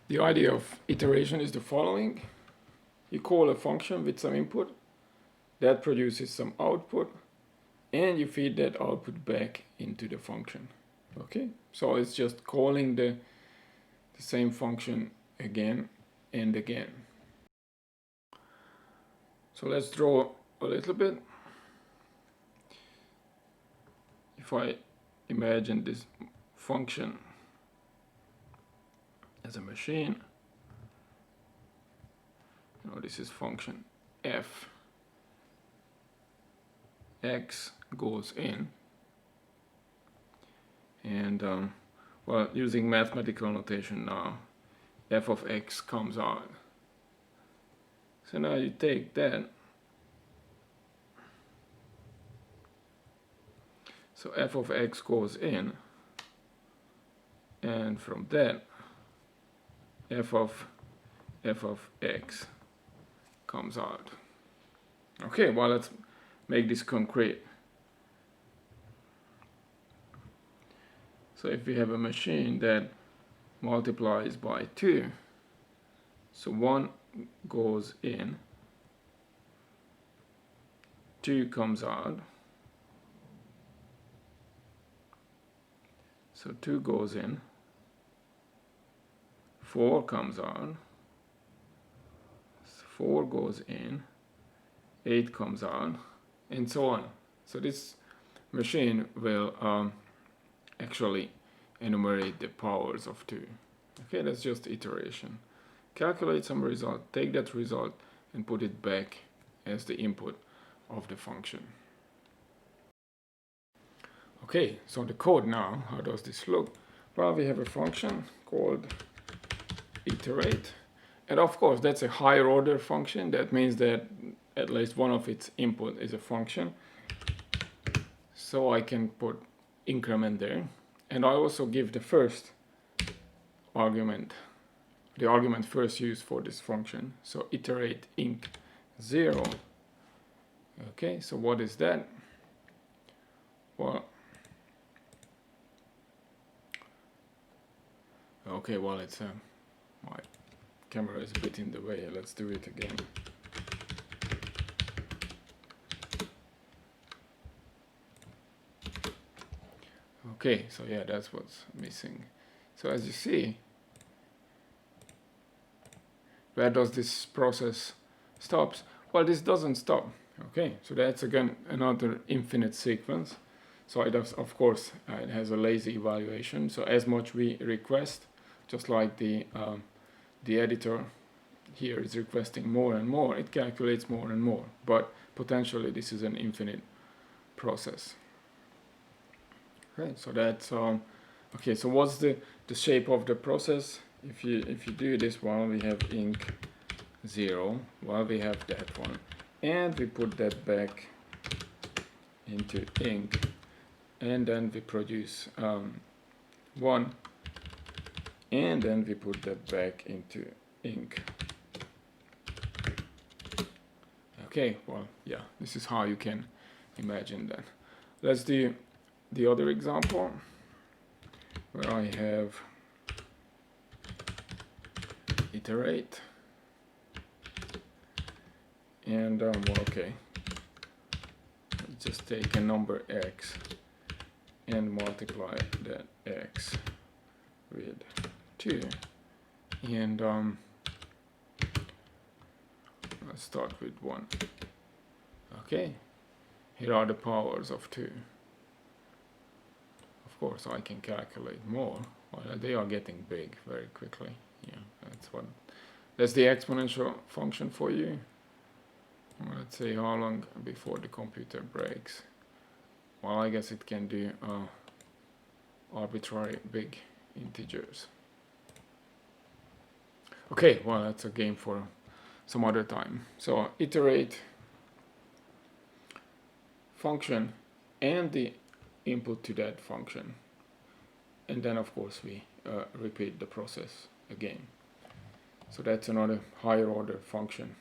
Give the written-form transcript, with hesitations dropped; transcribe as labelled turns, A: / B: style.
A: The idea of iteration is the following. You call a function with some input that produces some output, and you feed that output back into the function. Okay, so it's just calling the same function again and again. So let's draw a little bit. If I imagine this function as a machine, this is function f. X goes in, and well, using mathematical notation now, f of x comes out. So now you take that, so f of x goes in, and from that f of x comes out. Okay, well, let's make this concrete. So if we have a machine that multiplies by 2, so 1 goes in, 2 comes out, so 2 goes in, 4 comes out, 4 goes in, 8 comes out, and so on. So this machine will actually enumerate the powers of 2. Okay, that's just iteration. Calculate some result, take that result and put it back as the input of the function. Okay, so the code now, how does this look? Well, we have a function called iterate, and of course that's a higher order function. That means that at least one of its input is a function, so I can put increment there, and I also give the first argument, the argument first used for this function, so iterate inc 0. Okay, so what is that? Well, okay, well, it's my camera is a bit in the way. Let's do it again. Okay, so yeah, that's what's missing. So as you see, where does this process stops? Well, this doesn't stop. Okay, so that's again another infinite sequence. So it does, of course, it has a lazy evaluation. So as much we request, just like the editor here is requesting more and more, it calculates more and more. But potentially this is an infinite process. Okay, so that's okay. So what's the shape of the process? If you do this one, we have inc 0. Well, we have that one, and we put that back into inc, and then we produce 1, and then we put that back into inc. Okay, well, yeah, this is how you can imagine that. Let's do the other example, where I have iterate, and well, okay, just take a number x and multiply that x with 2, and let's start with 1. Okay, here are the powers of 2. Of course, I can calculate more. Well, they are getting big very quickly. Yeah, that's the exponential function for you. Let's see how long before the computer breaks. Well, I guess it can do arbitrary big integers. Okay, well, that's a game for some other time. So iterate function and the input to that function, and then of course we repeat the process again. So that's another higher order function.